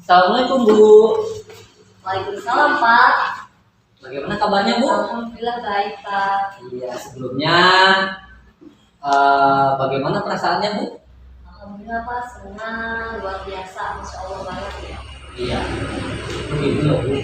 Assalamualaikum Bu. Waalaikumsalam Pak. Bagaimana kabarnya Bu? Alhamdulillah baik Pak. Iya sebelumnya bagaimana perasaannya Bu? Alhamdulillah Pak, senang luar biasa, Masya Allah banget ya. Iya begitu loh Bu.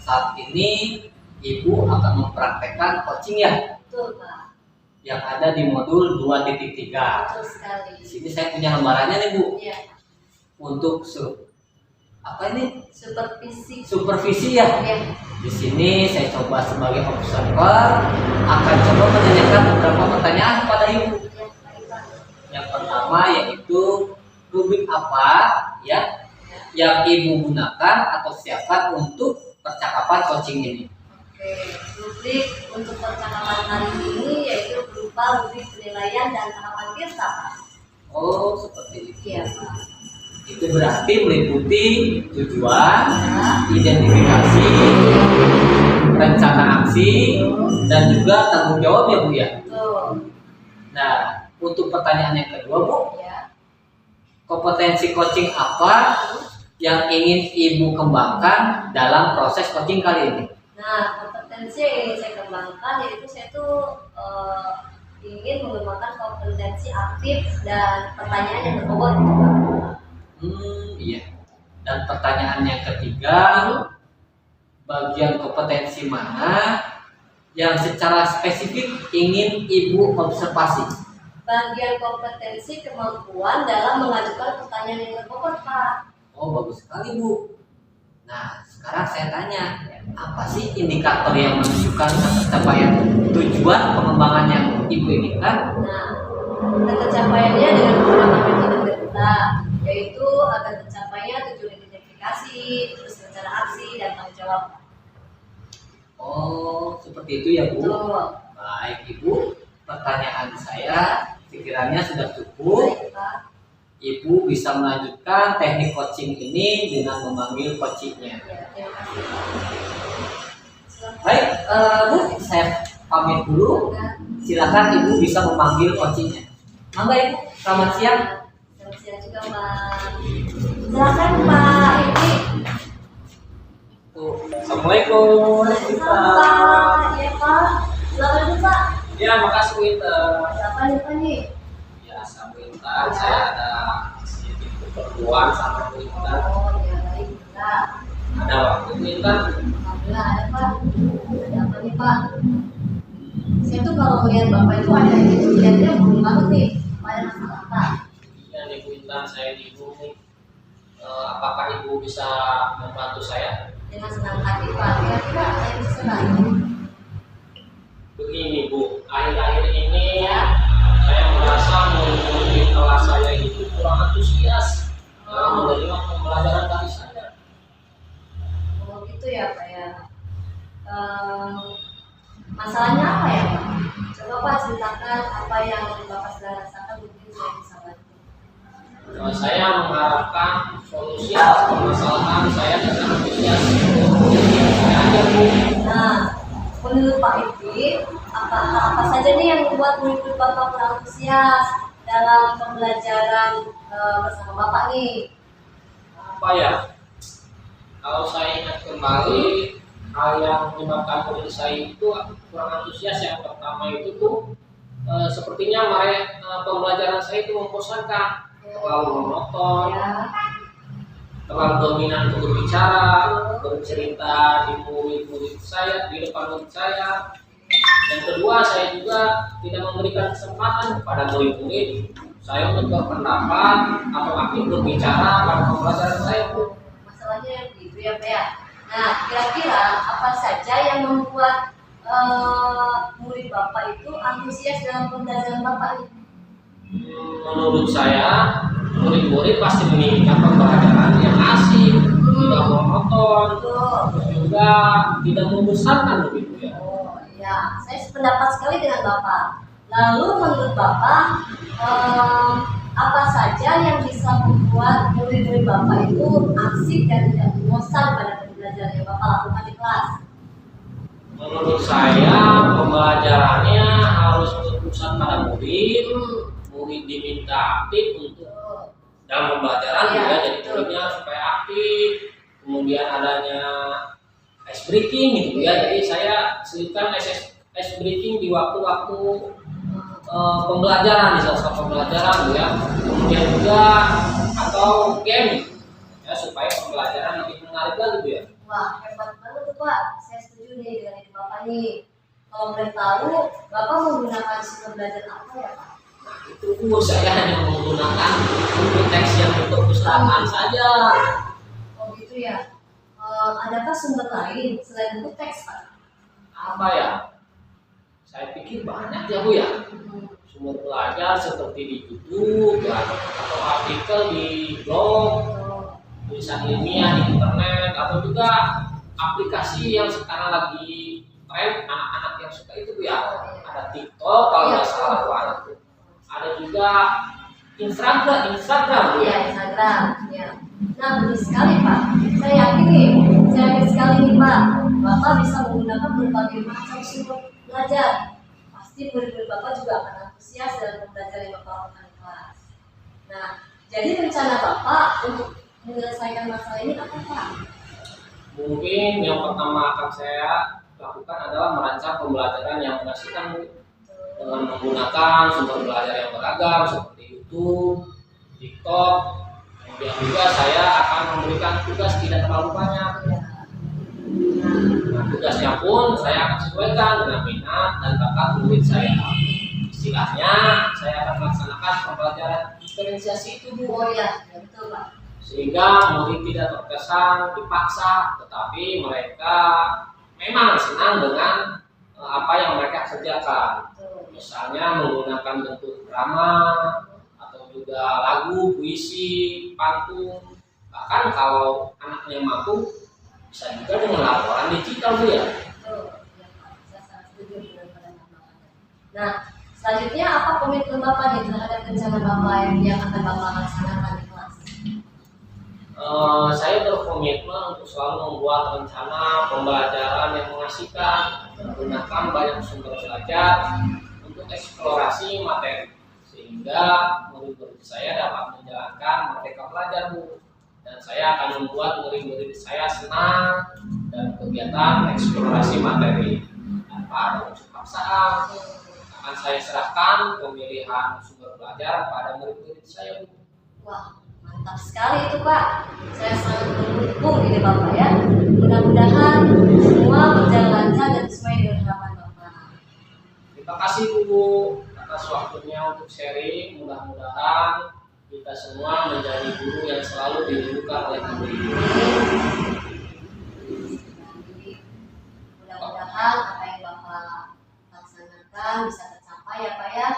Saat ini Ibu akan mempraktekkan coaching ya Betul Pak, yang ada di modul 2.3. betul sekali. Di sini saya punya lembarannya nih Bu Iya, untuk apa ini? supervisi. Supervisi ya. Iya, Di sini saya coba sebagai observer akan coba menanyakan beberapa pertanyaan kepada Ibu. iya baik Pak. Yang pertama yaitu rubrik apa ya yang Ibu gunakan atau siapkan untuk percakapan coaching ini. Oke, rubrik untuk percakapan hari ini yaitu berupa rubrik penilaian dan harapan kita Pak. Oh seperti itu. Iya Pak. Itu berarti meliputi tujuan, Ya, identifikasi, rencana aksi, dan juga tanggung jawab ya Bu ya. betul. Nah untuk pertanyaan yang kedua Bu, Ya. kompetensi coaching apa yang ingin Ibu kembangkan dalam proses coaching kali ini? Nah, kompetensi yang ingin saya kembangkan yaitu saya tuh ingin mengembangkan kompetensi aktif dan pertanyaan yang berbobot gitu, Pak. Iya. Dan pertanyaan yang ketiga, bagian kompetensi mana yang secara spesifik ingin Ibu observasi? Bagian kompetensi kemampuan dalam mengajukan pertanyaan yang berbobot, Pak. Oh bagus sekali Bu. Nah sekarang saya tanya, apa sih indikator yang menunjukkan tercapaian tujuan pengembangan yang Ibu inginkan? Nah, tercapaiannya dengan menggunakan metode kita, yaitu akan tercapainya tujuan identifikasi, terus rencana aksi dan tanggung jawab. Oh seperti itu ya Bu. Betul. Baik Ibu, pertanyaan saya sekiranya sudah cukup. Baik, Pak. Ibu bisa melanjutkan teknik coaching ini dengan memanggil coachingnya. Ya, terima kasih, Pak. Silakan. Baik, Bu, saya pamit dulu. Silakan Ibu bisa memanggil coachingnya. Mangga Ibu, selamat siang. Selamat siang juga Pak. Silakan Pak Edi. Tuh, Assalamualaikum. Pak. Ya Pak. Silakan dulu Pak. Ya, makasih Winter. Siapa nih Pak nih? Ya, sama Winter. Saya ada sedikit keperluan sama Winter. Oh ya baik Pak. Ada waktu Winter. Alhamdulillah ada Pak. Ada apa nih Pak? Saya tuh kalau melihat Bapak itu ada itu lihatnya burung banget nih. Apa ada masalah apa? Iya nih Winter, saya bingung nih. Apakah Ibu bisa membantu saya? Dengan senang hati Pak. Kira-kira saya bisa bantu. Begini Bu, akhir-akhir ini saya merasa murid di kelas saya itu kurang antusias dalam menerima pembelajaran dari saya. Oh gitu ya Pak ya. Masalahnya apa ya Pak? Coba Pak ceritakan apa yang Bapak sedang rasakan, mungkin saya bisa bantu. Saya mengharapkan solusi atas permasalahan saya dengan antusias. Saya aja Bu. Nah, menurut Pak Edi, apa saja nih yang membuat murid Bapak kurang antusias dalam pembelajaran bersama Bapak nih? Apa ya? Kalau saya ingat kembali, hal yang menyebabkan murid saya itu kurang antusias yang pertama itu tuh sepertinya pembelajaran saya itu membosankan, terlalu monoton, Ya, terlalu dominan untuk berbicara, bercerita di murid-murid saya, di depan murid saya. Yang kedua, saya juga tidak memberikan kesempatan kepada murid-murid saya untuk berpendapat atau aktif berbicara pada pembelajaran saya. masalahnya yang gitu ya Pak ya. Nah, kira-kira apa saja yang membuat murid Bapak itu antusias dalam pembelajaran Bapak nih? Menurut saya, murid-murid pasti menginginkan pembelajaran yang asik, tidak monoton, Betul. terus juga tidak membosankan begitu ya. Oh ya, saya sependapat sekali dengan Bapak. Lalu menurut Bapak, apa saja yang bisa membuat murid-murid Bapak itu asik dan tidak bosan pada pembelajaran yang Bapak lakukan di kelas? Menurut saya, pembelajarannya harus berpusat pada murid. Murid diminta aktif untuk dalam pembelajaran Iya, ya, jadi betul. muridnya supaya aktif, kemudian adanya ice breaking gitu ya. Jadi saya selipkan ice breaking di waktu-waktu pembelajaran, di saat pembelajaran ya, kemudian juga atau game ya, supaya pembelajaran lebih menarik lagi Bu ya. Wah, hebat banget tuh Pak. Saya setuju nih dengan ide Bapak nih. Kalau boleh tahu, Bapak menggunakan sumber belajar apa ya Pak? Nah itu Bu, saya hanya menggunakan buku teks yang untuk pustakaan saja. Oh gitu ya. Adakah sumber lain selain buku teks Pak? Apa ya? Saya pikir banyak ya Bu ya. Hmm. Sumber belajar seperti di YouTube ya, atau artikel di blog, Oh, tulisan ilmiah di internet, atau juga aplikasi yang sekarang lagi tren anak-anak yang suka itu Bu ya. Ada TikTok kalau nggak salah Bu anak tuh. Ada juga Instagram Bu iya ya. Instagram. Ya. Nah, betul sekali Pak. Saya yakin sekali nih Pak, Bapak bisa menggunakan berbagai macam sumber belajar. Pasti murid-murid Bapak juga akan antusias dalam belajar yang Bapak lakukan di kelas. Nah, jadi rencana Bapak untuk menyelesaikan masalah ini apa Pak? Mungkin yang pertama akan saya lakukan adalah merancang pembelajaran yang mengasihkan Bu, dengan menggunakan sumber belajar yang beragam seperti YouTube, TikTok. Kemudian juga saya akan memberikan tugas tidak terlalu banyak. Ya. Nah, tugasnya pun saya akan sesuaikan dengan minat dan bakat murid saya. Istilahnya, saya akan melaksanakan pembelajaran diferensiasi itu Bu. Oh ya, betul Pak. Sehingga murid tidak terkesan dipaksa, tetapi mereka memang senang dengan apa yang mereka kerjakan. Betul. Misalnya menggunakan bentuk drama atau juga lagu, puisi, pantun. Bahkan kalau anaknya mampu bisa juga dengan laporan digital Bu ya. Betul. Ya Pak, saya sangat setuju dengan pandangan Bapak. Nah, selanjutnya apa komitmen Bapak nih terhadap rencana Bapak yang akan Bapak laksanakan di kelas? Saya berkomitmen untuk selalu membuat rencana pembelajaran yang mengasihkan, menggunakan banyak sumber belajar untuk eksplorasi materi, sehingga murid-murid saya dapat menjalankan merdeka belajar Bu. Dan saya akan membuat murid-murid saya senang dan kegiatan eksplorasi materi tanpa ada unsur paksaan. Akan saya serahkan pemilihan sumber belajar pada murid-murid saya Bu. Wah, mantap sekali itu Pak. Saya sangat mendukung ide Bapak ya. Mudah-mudahan semua berjalan lancar dan sesuai dengan harapan Bapak. Terima kasih Bu atas waktunya untuk sharing. Mudah-mudahan kita semua menjadi guru yang selalu dirindukan oleh murid. Jadi, mudah-mudahan apa yang Bapak laksanakan bisa tercapai ya Pak ya.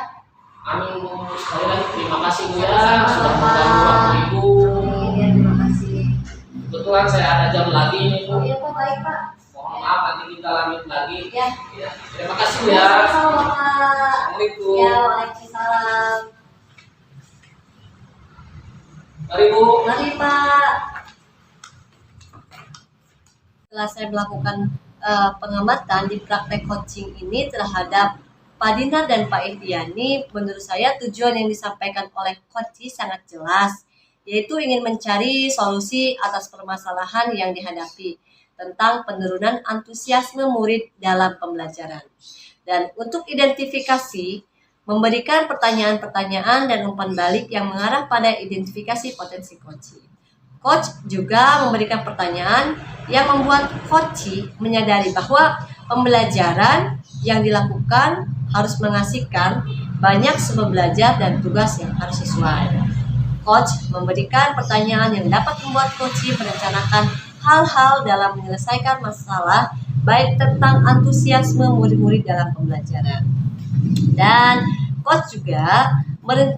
Amin Bu. Sekali lagi terima kasih Bu ya Sama-sama, sudah Bapak. mengganggu waktu Ibu. Amin, ya, terima kasih. Kebetulan saya ada jam lagi nih Bu. Oh iya Pak, baik Pak. Mohon maaf nanti kita lanjut lagi. Ya. Ya. Terima kasih Bu ya. Sama-sama Bapak. Assalamualaikum. Ya, waalaikumsalam. Mari Bu. Mari Pak. Setelah saya melakukan pengamatan di praktek coaching ini terhadap Pak Dinar dan Pak Indiani, menurut saya tujuan yang disampaikan oleh coach sangat jelas, yaitu ingin mencari solusi atas permasalahan yang dihadapi tentang penurunan antusiasme murid dalam pembelajaran. Dan untuk identifikasi, memberikan pertanyaan-pertanyaan dan umpan balik yang mengarah pada identifikasi potensi coach. Coach juga memberikan pertanyaan yang membuat coach menyadari bahwa pembelajaran yang dilakukan harus mengasihkan banyak sumber belajar dan tugas yang harus sesuai. Coach memberikan pertanyaan yang dapat membuat coach merencanakan hal-hal dalam menyelesaikan masalah, baik tentang antusiasme murid-murid dalam pembelajaran. Dan coach juga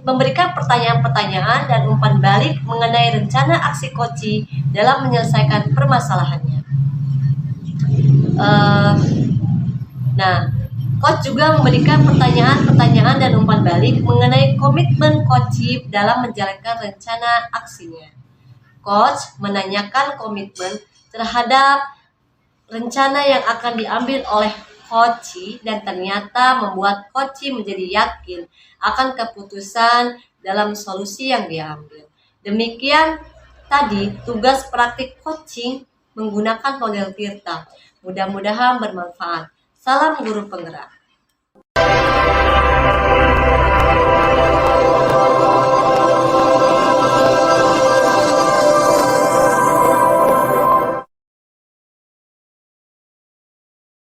memberikan pertanyaan-pertanyaan dan umpan balik mengenai rencana aksi coach dalam menyelesaikan permasalahannya. Coach juga memberikan pertanyaan-pertanyaan dan umpan balik mengenai komitmen coach dalam menjalankan rencana aksinya. Coach menanyakan komitmen terhadap rencana yang akan diambil oleh coach dan ternyata membuat coach menjadi yakin akan keputusan dalam solusi yang diambil. Demikian tadi tugas praktik coaching menggunakan model Tirta. Mudah-mudahan bermanfaat. Salam guru penggerak.